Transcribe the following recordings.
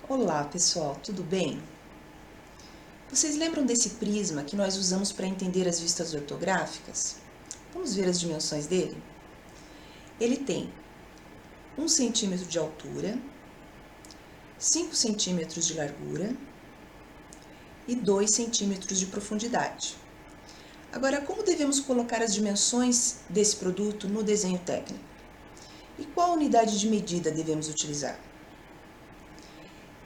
Olá pessoal, tudo bem? Vocês lembram desse prisma que nós usamos para entender as vistas ortográficas? Vamos ver as dimensões dele? Ele tem 1 centímetro de altura, 5 centímetros de largura e 2 centímetros de profundidade. Agora, como devemos colocar as dimensões desse produto no desenho técnico? E qual unidade de medida devemos utilizar?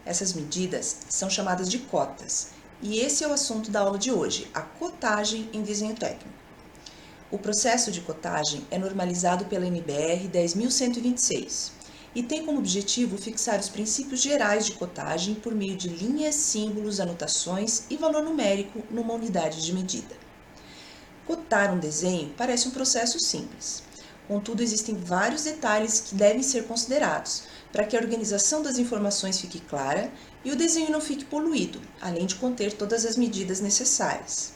Essas medidas são chamadas de cotas, e esse é o assunto da aula de hoje, a cotagem em desenho técnico. O processo de cotagem é normalizado pela NBR 10.126 e tem como objetivo fixar os princípios gerais de cotagem por meio de linhas, símbolos, anotações e valor numérico numa unidade de medida. Cotar um desenho parece um processo simples. Contudo, existem vários detalhes que devem ser considerados para que a organização das informações fique clara e o desenho não fique poluído, além de conter todas as medidas necessárias.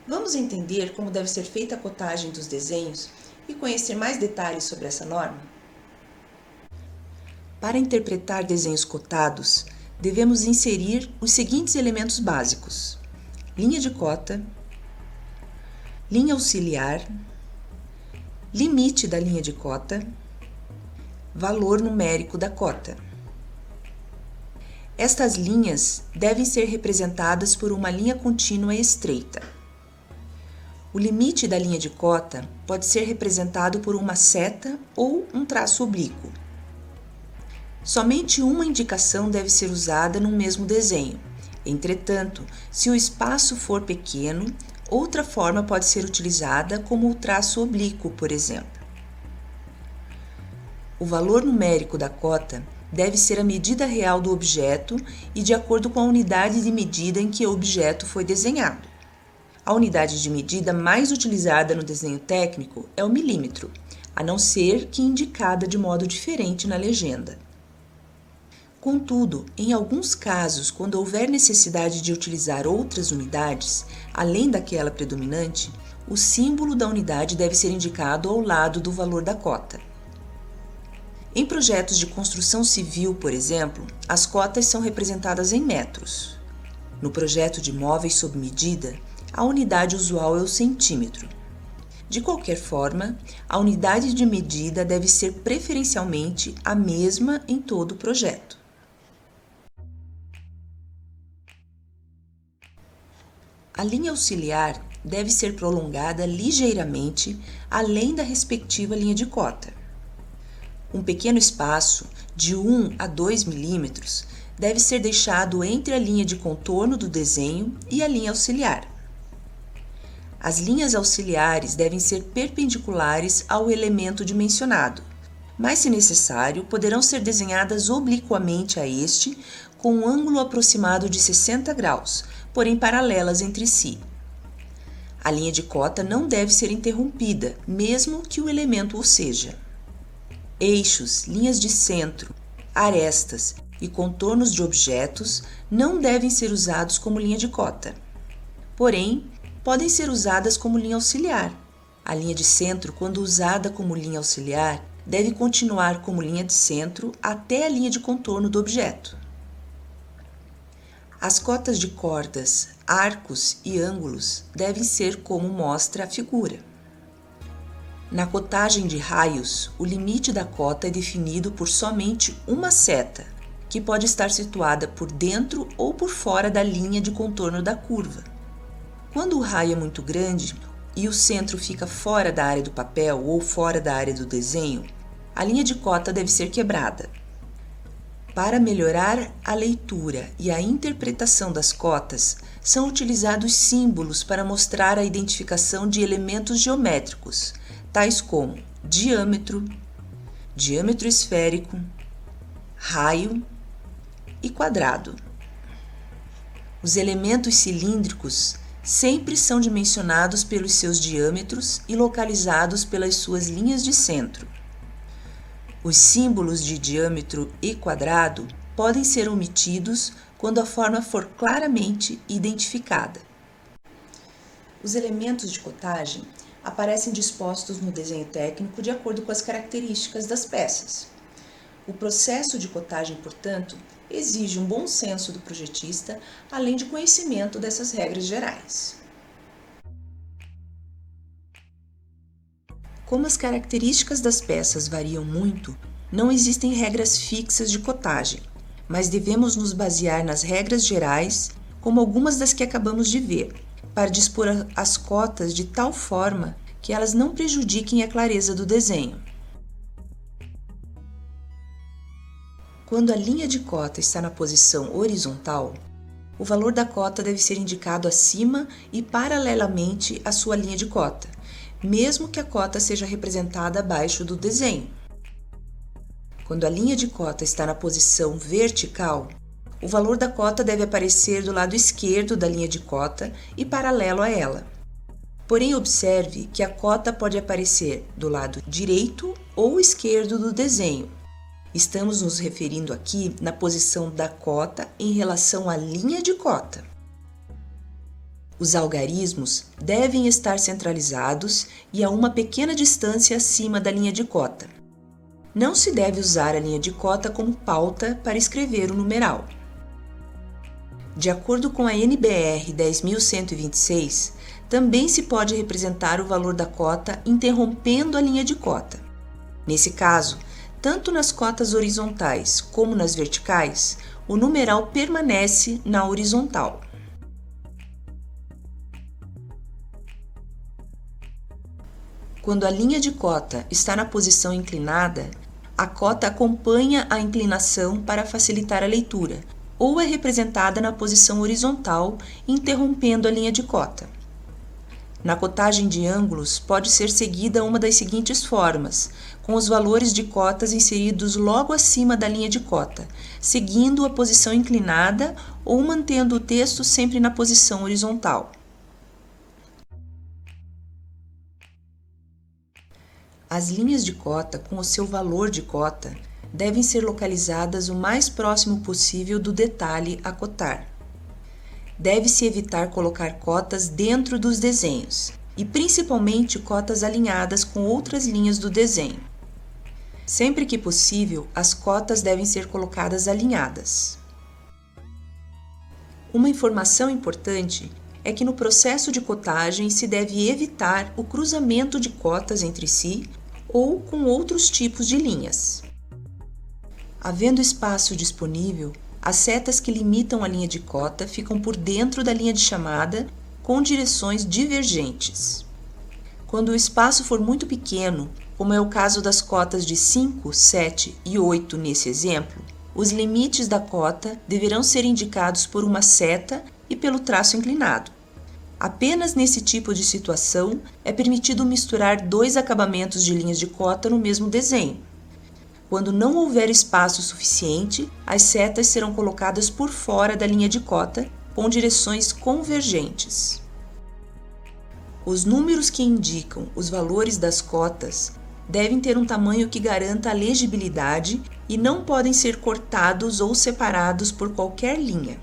Vamos entender como deve ser feita a cotagem dos desenhos e conhecer mais detalhes sobre essa norma? Para interpretar desenhos cotados, devemos inserir os seguintes elementos básicos: linha de cota, linha auxiliar, limite da linha de cota, valor numérico da cota. Estas linhas devem ser representadas por uma linha contínua estreita. O limite da linha de cota pode ser representado por uma seta ou um traço oblíquo. Somente uma indicação deve ser usada no mesmo desenho. Entretanto, se o espaço for pequeno, outra forma pode ser utilizada, como o traço oblíquo, por exemplo. O valor numérico da cota deve ser a medida real do objeto e de acordo com a unidade de medida em que o objeto foi desenhado. A unidade de medida mais utilizada no desenho técnico é o milímetro, a não ser que indicada de modo diferente na legenda. Contudo, em alguns casos, quando houver necessidade de utilizar outras unidades, além daquela predominante, o símbolo da unidade deve ser indicado ao lado do valor da cota. Em projetos de construção civil, por exemplo, as cotas são representadas em metros. No projeto de móveis sob medida, a unidade usual é o centímetro. De qualquer forma, a unidade de medida deve ser preferencialmente a mesma em todo o projeto. A linha auxiliar deve ser prolongada ligeiramente além da respectiva linha de cota. Um pequeno espaço, de 1 a 2 milímetros, deve ser deixado entre a linha de contorno do desenho e a linha auxiliar. As linhas auxiliares devem ser perpendiculares ao elemento dimensionado, mas, se necessário, poderão ser desenhadas obliquamente a este, com um ângulo aproximado de 60 graus, porém paralelas entre si. A linha de cota não deve ser interrompida, mesmo que o elemento o seja. Eixos, linhas de centro, arestas e contornos de objetos não devem ser usados como linha de cota. Porém, podem ser usadas como linha auxiliar. A linha de centro, quando usada como linha auxiliar, deve continuar como linha de centro até a linha de contorno do objeto. As cotas de cordas, arcos e ângulos devem ser como mostra a figura. Na cotagem de raios, o limite da cota é definido por somente uma seta, que pode estar situada por dentro ou por fora da linha de contorno da curva. Quando o raio é muito grande e o centro fica fora da área do papel ou fora da área do desenho, a linha de cota deve ser quebrada. Para melhorar a leitura e a interpretação das cotas, são utilizados símbolos para mostrar a identificação de elementos geométricos, tais como diâmetro, diâmetro esférico, raio e quadrado. Os elementos cilíndricos sempre são dimensionados pelos seus diâmetros e localizados pelas suas linhas de centro. Os símbolos de diâmetro e quadrado podem ser omitidos quando a forma for claramente identificada. Os elementos de cotagem aparecem dispostos no desenho técnico de acordo com as características das peças. O processo de cotagem, portanto, exige um bom senso do projetista, além de conhecimento dessas regras gerais. Como as características das peças variam muito, não existem regras fixas de cotagem, mas devemos nos basear nas regras gerais, como algumas das que acabamos de ver, para dispor as cotas de tal forma que elas não prejudiquem a clareza do desenho. Quando a linha de cota está na posição horizontal, o valor da cota deve ser indicado acima e paralelamente à sua linha de cota, mesmo que a cota seja representada abaixo do desenho. Quando a linha de cota está na posição vertical, o valor da cota deve aparecer do lado esquerdo da linha de cota e paralelo a ela. Porém, observe que a cota pode aparecer do lado direito ou esquerdo do desenho. Estamos nos referindo aqui na posição da cota em relação à linha de cota. Os algarismos devem estar centralizados e a uma pequena distância acima da linha de cota. Não se deve usar a linha de cota como pauta para escrever o numeral. De acordo com a NBR 10.126, também se pode representar o valor da cota interrompendo a linha de cota. Nesse caso, tanto nas cotas horizontais como nas verticais, o numeral permanece na horizontal. Quando a linha de cota está na posição inclinada, a cota acompanha a inclinação para facilitar a leitura, ou é representada na posição horizontal, interrompendo a linha de cota. Na cotagem de ângulos, pode ser seguida uma das seguintes formas, com os valores de cotas inseridos logo acima da linha de cota, seguindo a posição inclinada ou mantendo o texto sempre na posição horizontal. As linhas de cota com o seu valor de cota devem ser localizadas o mais próximo possível do detalhe a cotar. Deve-se evitar colocar cotas dentro dos desenhos, e principalmente cotas alinhadas com outras linhas do desenho. Sempre que possível, as cotas devem ser colocadas alinhadas. Uma informação importante é que no processo de cotagem se deve evitar o cruzamento de cotas entre si ou com outros tipos de linhas. Havendo espaço disponível, as setas que limitam a linha de cota ficam por dentro da linha de chamada com direções divergentes. Quando o espaço for muito pequeno, como é o caso das cotas de 5, 7 e 8 nesse exemplo, os limites da cota deverão ser indicados por uma seta e pelo traço inclinado. Apenas nesse tipo de situação é permitido misturar dois acabamentos de linhas de cota no mesmo desenho. Quando não houver espaço suficiente, as setas serão colocadas por fora da linha de cota, com direções convergentes. Os números que indicam os valores das cotas devem ter um tamanho que garanta a legibilidade e não podem ser cortados ou separados por qualquer linha.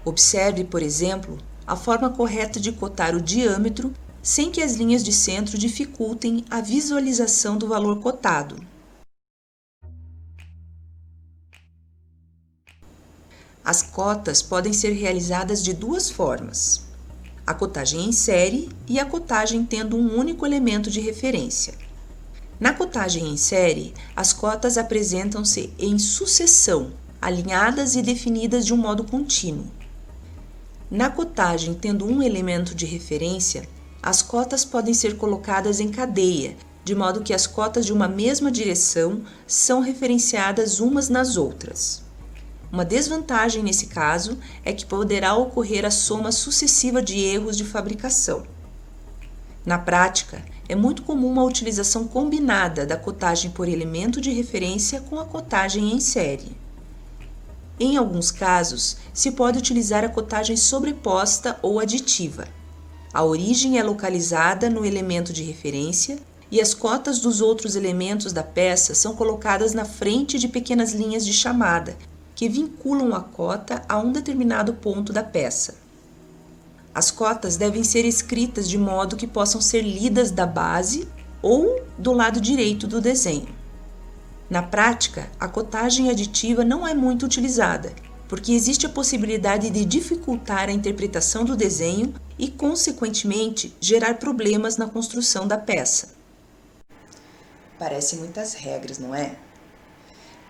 Observe, por exemplo, a forma correta de cotar o diâmetro sem que as linhas de centro dificultem a visualização do valor cotado. As cotas podem ser realizadas de duas formas: a cotagem em série e a cotagem tendo um único elemento de referência. Na cotagem em série, as cotas apresentam-se em sucessão, alinhadas e definidas de um modo contínuo. Na cotagem tendo um elemento de referência, as cotas podem ser colocadas em cadeia, de modo que as cotas de uma mesma direção são referenciadas umas nas outras. Uma desvantagem nesse caso é que poderá ocorrer a soma sucessiva de erros de fabricação. Na prática, é muito comum a utilização combinada da cotagem por elemento de referência com a cotagem em série. Em alguns casos, se pode utilizar a cotagem sobreposta ou aditiva. A origem é localizada no elemento de referência e as cotas dos outros elementos da peça são colocadas na frente de pequenas linhas de chamada, que vinculam a cota a um determinado ponto da peça. As cotas devem ser escritas de modo que possam ser lidas da base ou do lado direito do desenho. Na prática, a cotagem aditiva não é muito utilizada, porque existe a possibilidade de dificultar a interpretação do desenho e, consequentemente, gerar problemas na construção da peça. Parecem muitas regras, não é?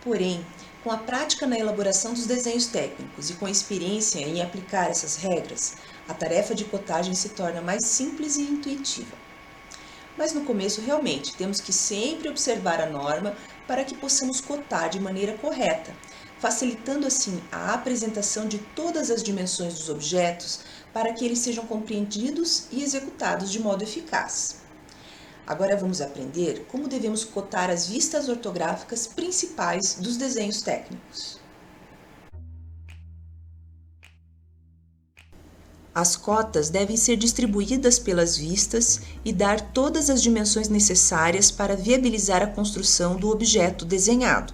Porém, com a prática na elaboração dos desenhos técnicos e com a experiência em aplicar essas regras, a tarefa de cotagem se torna mais simples e intuitiva. Mas no começo, realmente, temos que sempre observar a norma para que possamos cotar de maneira correta, facilitando assim a apresentação de todas as dimensões dos objetos para que eles sejam compreendidos e executados de modo eficaz. Agora vamos aprender como devemos cotar as vistas ortográficas principais dos desenhos técnicos. As cotas devem ser distribuídas pelas vistas e dar todas as dimensões necessárias para viabilizar a construção do objeto desenhado.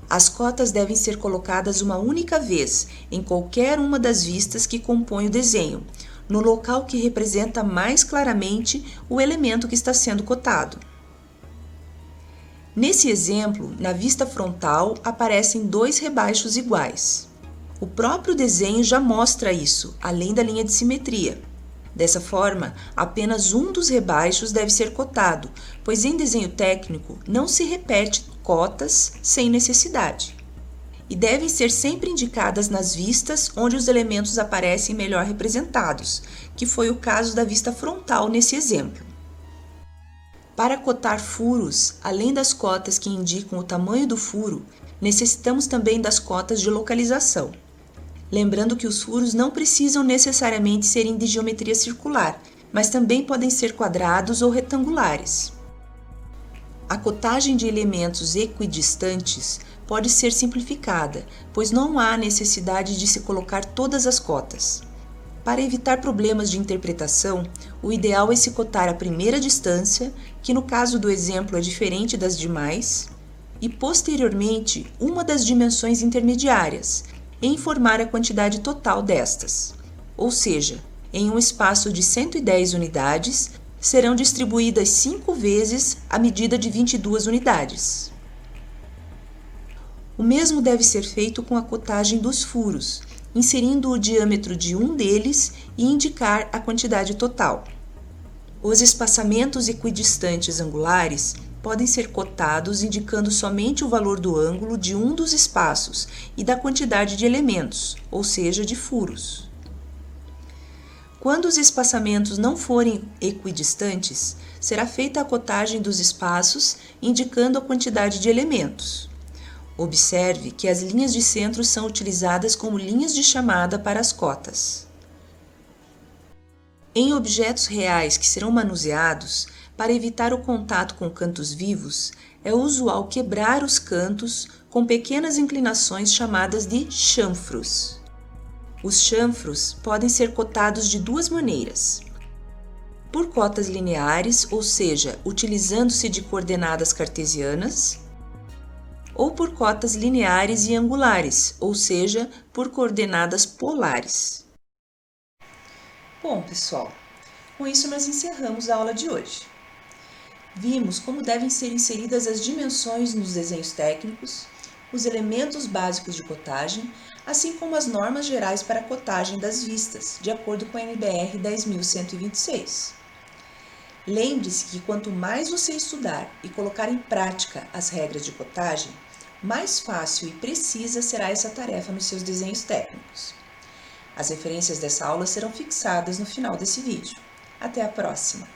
As cotas devem ser colocadas uma única vez em qualquer uma das vistas que compõem o desenho, no local que representa mais claramente o elemento que está sendo cotado. Nesse exemplo, na vista frontal aparecem dois rebaixos iguais. O próprio desenho já mostra isso, além da linha de simetria. Dessa forma, apenas um dos rebaixos deve ser cotado, pois em desenho técnico não se repete cotas sem necessidade. E devem ser sempre indicadas nas vistas onde os elementos aparecem melhor representados, que foi o caso da vista frontal nesse exemplo. Para cotar furos, além das cotas que indicam o tamanho do furo, necessitamos também das cotas de localização. Lembrando que os furos não precisam necessariamente serem de geometria circular, mas também podem ser quadrados ou retangulares. A cotagem de elementos equidistantes pode ser simplificada, pois não há necessidade de se colocar todas as cotas. Para evitar problemas de interpretação, o ideal é se cotar a primeira distância, que no caso do exemplo é diferente das demais, e posteriormente uma das dimensões intermediárias, e informar a quantidade total destas. Ou seja, em um espaço de 110 unidades, serão distribuídas 5 vezes a medida de 22 unidades. O mesmo deve ser feito com a cotagem dos furos, inserindo o diâmetro de um deles e indicar a quantidade total. Os espaçamentos equidistantes angulares podem ser cotados indicando somente o valor do ângulo de um dos espaços e da quantidade de elementos, ou seja, de furos. Quando os espaçamentos não forem equidistantes, será feita a cotagem dos espaços indicando a quantidade de elementos. Observe que as linhas de centro são utilizadas como linhas de chamada para as cotas. Em objetos reais que serão manuseados, para evitar o contato com cantos vivos, é usual quebrar os cantos com pequenas inclinações chamadas de chanfros. Os chanfros podem ser cotados de duas maneiras. Por cotas lineares, ou seja, utilizando-se de coordenadas cartesianas, ou por cotas lineares e angulares, ou seja, por coordenadas polares. Bom, pessoal, com isso nós encerramos a aula de hoje. Vimos como devem ser inseridas as dimensões nos desenhos técnicos, os elementos básicos de cotagem, assim como as normas gerais para a cotagem das vistas, de acordo com a NBR 10.126. Lembre-se que quanto mais você estudar e colocar em prática as regras de cotagem, mais fácil e precisa será essa tarefa nos seus desenhos técnicos. As referências dessa aula serão fixadas no final desse vídeo. Até a próxima!